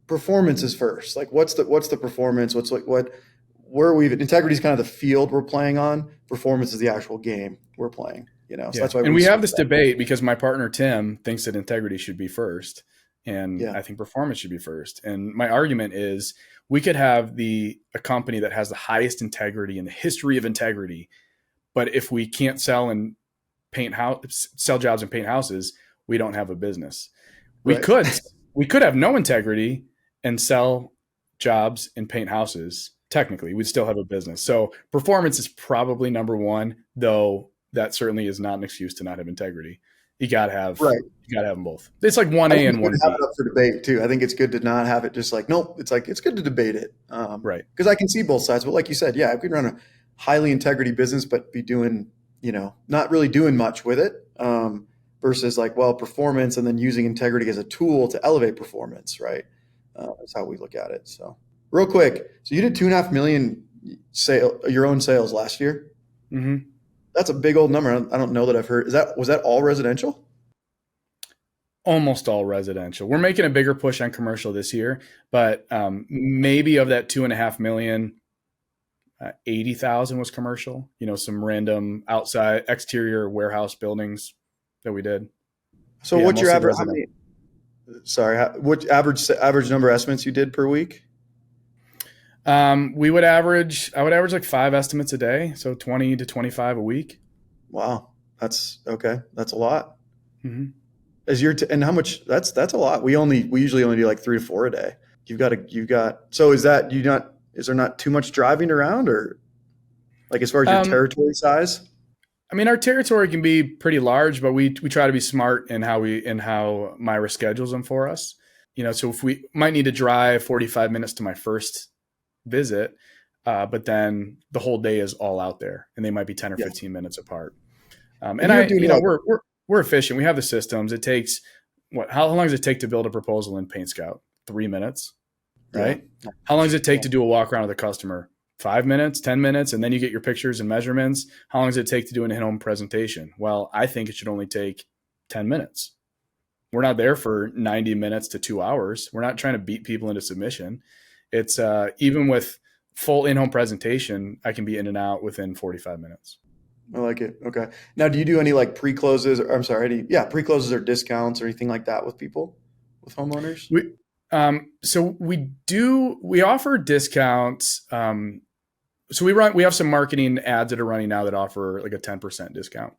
performance is first. Like, what's the performance? Where are we? Integrity is kind of the field we're playing on. Performance is the actual game we're playing. So that's why. And we have this debate because my partner Tim thinks that integrity should be first, and I think performance should be first. And my argument is we could have a company that has the highest integrity in the history of integrity, but if we can't sell jobs and paint houses, we don't have a business. We could have no integrity and sell jobs and paint houses. Technically, we'd still have a business. So performance is probably number one, though that certainly is not an excuse to not have integrity. You got to have them both. It's like 1A and 1B. Have it up for debate too. I think it's good to not have it just like, nope. It's like, it's good to debate it. Right. Because I can see both sides. But like you said, I could run a highly integrity business, but be doing, not really doing much with it. Versus like, performance and then using integrity as a tool to elevate performance, right? That's how we look at it. So real quick. So you did 2.5 million your own sales last year. Mm-hmm. That's a big old number. I don't know that I've heard. Was that all residential? Almost all residential. We're making a bigger push on commercial this year, but maybe of that 2.5 million, 80,000 was commercial, some random outside exterior warehouse buildings that we did. So what's your average? What average number of estimates you did per week? I would average like 5 estimates a day. So 20 to 25 a week. Wow. That's okay. That's a lot. Mm-hmm. And how much that's a lot. We usually only do like 3 to 4 a day. So is there not too much driving around, or like as far as your territory size? I mean, our territory can be pretty large, but we try to be smart in how Myra schedules them for us. So if we might need to drive 45 minutes to my first visit, but then the whole day is all out there, and they might be 10 or 15 minutes apart. We're efficient. We have the systems. It takes how long does it take to build a proposal in Paint Scout? 3 minutes, right? Yeah. How long does it take to do a walk around with a customer? 5 minutes, 10 minutes, and then you get your pictures and measurements. How long does it take to do an in-home presentation? Well, I think it should only take 10 minutes. We're not there for 90 minutes to 2 hours. We're not trying to beat people into submission. It's even with full in-home presentation, I can be in and out within 45 minutes. I like it. Okay. Now, do you do any like pre-closes pre-closes or discounts or anything like that with people, with homeowners? We offer discounts. So we have some marketing ads that are running now that offer like a 10% discount.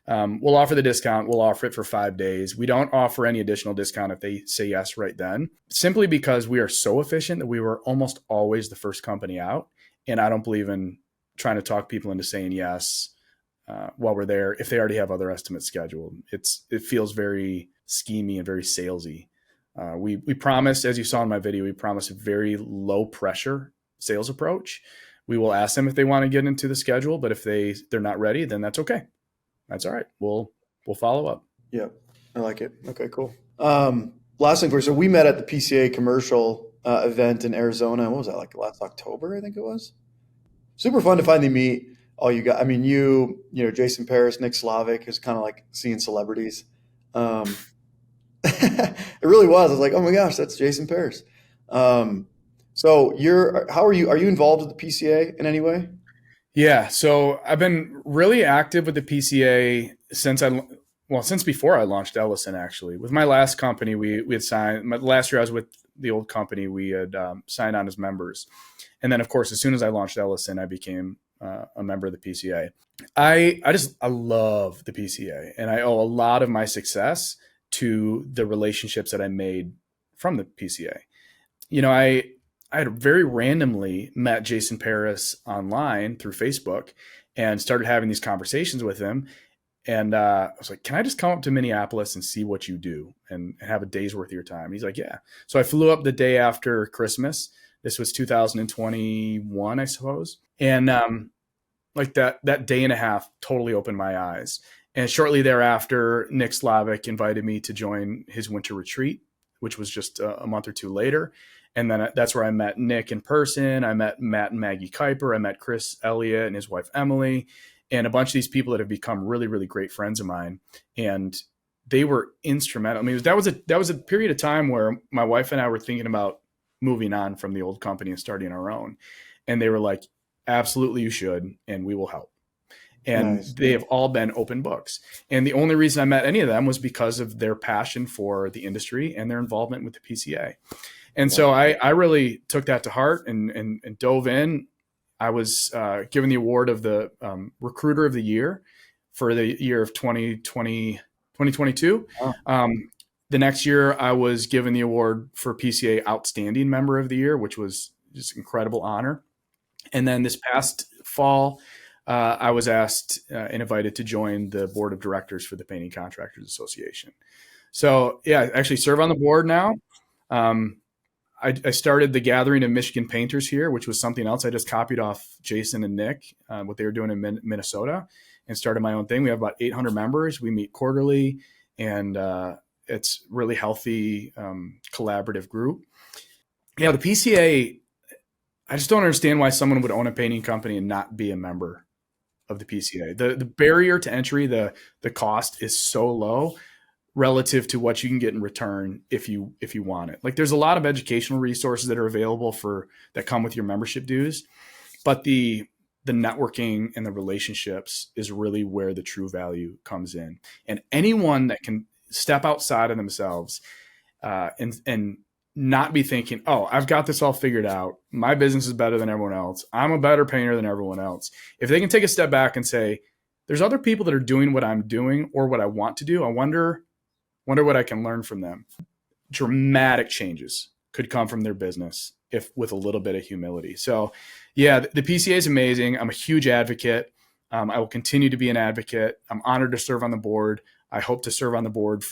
We'll offer the discount. We'll offer it for 5 days. We don't offer any additional discount if they say yes right then, simply because we are so efficient that we were almost always the first company out. And I don't believe in trying to talk people into saying yes while we're there if they already have other estimates scheduled. It feels very schemy and very salesy. We promised, as you saw in my video, we promised a very low pressure sales approach. We will ask them if they want to get into the schedule, but if they're not ready, then that's okay. That's all right. We'll follow up. Yeah, I like it. Okay, cool. Last thing for you. So we met at the PCA commercial event in Arizona. What was that, like last October? I think it was. Super fun to finally meet all you guys. I mean, you know, Jason Paris, Nick Slavic, is kind of like seeing celebrities. It really was. I was like, oh my gosh, that's Jason Paris. So how are you? Are you involved with the PCA in any way? Yeah. So I've been really active with the PCA since before I launched Ellison, actually. With my last company, we had signed, last year I was with the old company, we had signed on as members. And then, of course, as soon as I launched Ellison, I became a member of the PCA. I love the PCA, and I owe a lot of my success to the relationships that I made from the PCA. You know, I had very randomly met Jason Paris online through Facebook and started having these conversations with him. And I was like, can I just come up to Minneapolis and see what you do and have a day's worth of your time? He's like, yeah. So I flew up the day after Christmas. This was 2021, I suppose. And like that day and a half totally opened my eyes. And shortly thereafter, Nick Slavic invited me to join his winter retreat, which was just a month or two later. And then that's where I met Nick in person. I met Matt and Maggie Kuiper. I met Chris Elliott and his wife, Emily, and a bunch of these people that have become really, really great friends of mine. And they were instrumental. I mean, that was a period of time where my wife and I were thinking about moving on from the old company and starting our own. And they were like, absolutely, you should, and we will help. And nice. They have all been open books. And the only reason I met any of them was because of their passion for the industry and their involvement with the PCA. And so I really took that to heart and dove in. I was given the award of the Recruiter of the Year for the year of 2022. Oh. The next year, I was given the award for PCA Outstanding Member of the Year, which was just an incredible honor. And then this past fall, I was asked and invited to join the board of directors for the Painting Contractors Association. So yeah, I actually serve on the board now. I started the Gathering of Michigan Painters here, which was something else I just copied off Jason and Nick, what they were doing in Minnesota, and started my own thing. We have about 800 members. We meet quarterly, and it's really healthy, collaborative group. Yeah, the PCA, I just don't understand why someone would own a painting company and not be a member of the PCA. The barrier to entry, the cost is so low relative to what you can get in return if you want it. Like, there's a lot of educational resources that are available that come with your membership dues, but the networking and the relationships is really where the true value comes in. And anyone that can step outside of themselves and not be thinking, oh, I've got this all figured out. My business is better than everyone else. I'm a better painter than everyone else. If they can take a step back and say, there's other people that are doing what I'm doing or what I want to do, I wonder what I can learn from them. Dramatic changes could come from their business if with a little bit of humility. So yeah, the PCA is amazing. I'm a huge advocate. I will continue to be an advocate. I'm honored to serve on the board. I hope to serve on the board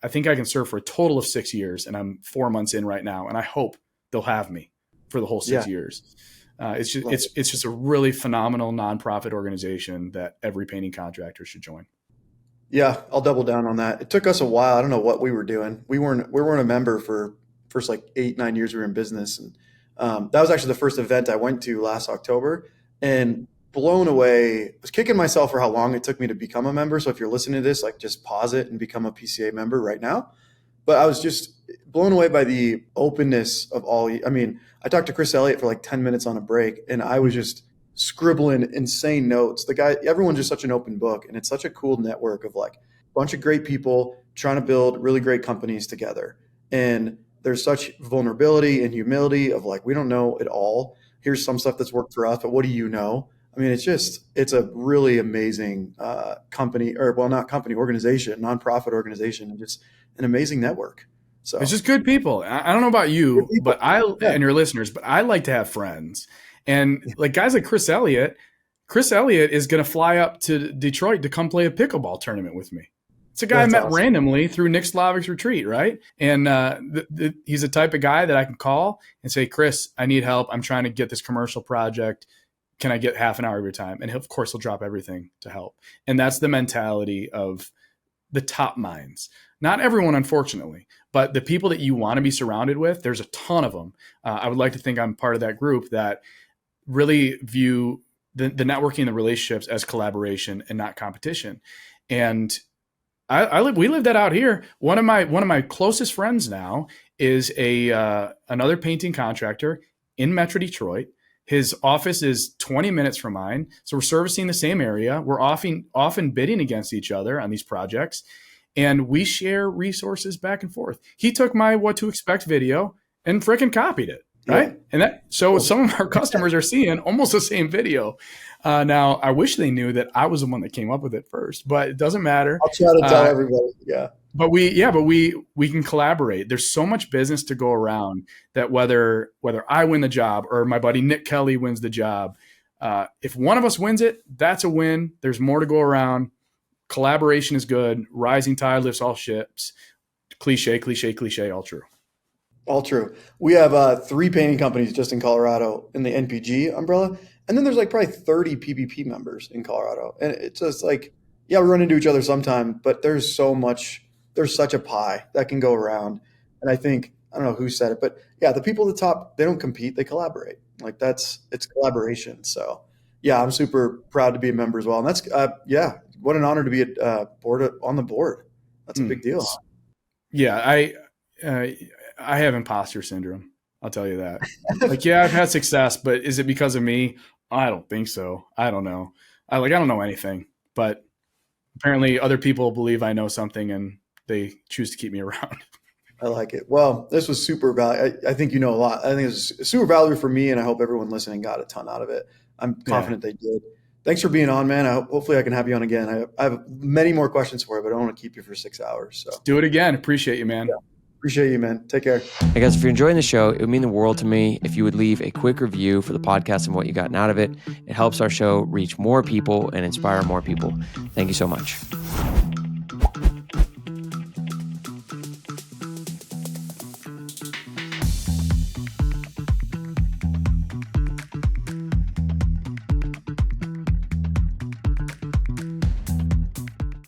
I think I can serve for a total of 6 years, and I'm 4 months in right now. And I hope they'll have me for the whole 6 years. It's just a really phenomenal nonprofit organization that every painting contractor should join. Yeah, I'll double down on that. It took us a while. I don't know what we were doing. We weren't a member for first like 8-9 years we were in business, and that was actually the first event I went to last October, and blown away. I was kicking myself for how long it took me to become a member. So if you're listening to this, like, just pause it and become a PCA member right now. But I was just blown away by the openness of all. I mean, I talked to Chris Elliott for like 10 minutes on a break, and I was just scribbling insane notes. Everyone's just such an open book, and it's such a cool network of like a bunch of great people trying to build really great companies together. And there's such vulnerability and humility of like, we don't know it all. Here's some stuff that's worked for us, but what do you know? I mean, it's a really amazing organization, nonprofit organization, and just an amazing network. So it's just good people. I don't know about you, but and your listeners, but I like to have friends. And like guys like Chris Elliott is going to fly up to Detroit to come play a pickleball tournament with me. It's a guy I That's met awesome. randomly through Nick Slavic's retreat, right? And he's the type of guy that I can call and say, Chris, I need help. I'm trying to get this commercial project. Can I get half an hour of your time? And of course, he'll drop everything to help. And that's the mentality of the top minds. Not everyone, unfortunately, but the people that you want to be surrounded with, there's a ton of them. I would like to think I'm part of that group that really view the networking and the relationships as collaboration and not competition. And we live that out here. One of my closest friends now is another painting contractor in Metro Detroit. His office is 20 minutes from mine. So we're servicing the same area. We're often bidding against each other on these projects, and we share resources back and forth. He took my What to Expect video and freaking copied it. Right. Yeah. And some of our customers are seeing almost the same video. Now, I wish they knew that I was the one that came up with it first, but it doesn't matter. I'll try to tell everybody. Yeah. But we can collaborate. There's so much business to go around that whether I win the job or my buddy Nick Kelly wins the job, if one of us wins it, that's a win. There's more to go around. Collaboration is good. Rising tide lifts all ships. Cliche, cliche, cliche, all true. All true. We have 3 painting companies just in Colorado in the NPG umbrella. And then there's like probably 30 PPP members in Colorado. And it's just like, yeah, we run into each other sometime, but there's such a pie that can go around. And I think, I don't know who said it, but yeah, the people at the top, they don't compete, they collaborate. Like it's collaboration. So yeah, I'm super proud to be a member as well. And that's, what an honor to be on the board. That's a big deal. Yeah. I have imposter syndrome. I'll tell you that. Like, yeah, I've had success, but is it because of me? I don't think so. I don't know. I don't know anything, but apparently other people believe I know something and they choose to keep me around. I like it. Well, this was super valuable. I think you know a lot. I think it was super valuable for me, and I hope everyone listening got a ton out of it. I'm confident they did. Thanks for being on, man. Hopefully I can have you on again. I have many more questions for you, but I don't want to keep you for 6 hours. So do it again. Appreciate you, man. Yeah. Appreciate you, man. Take care. Hey guys, if you're enjoying the show, it would mean the world to me if you would leave a quick review for the podcast and what you gotten out of it. It helps our show reach more people and inspire more people. Thank you so much.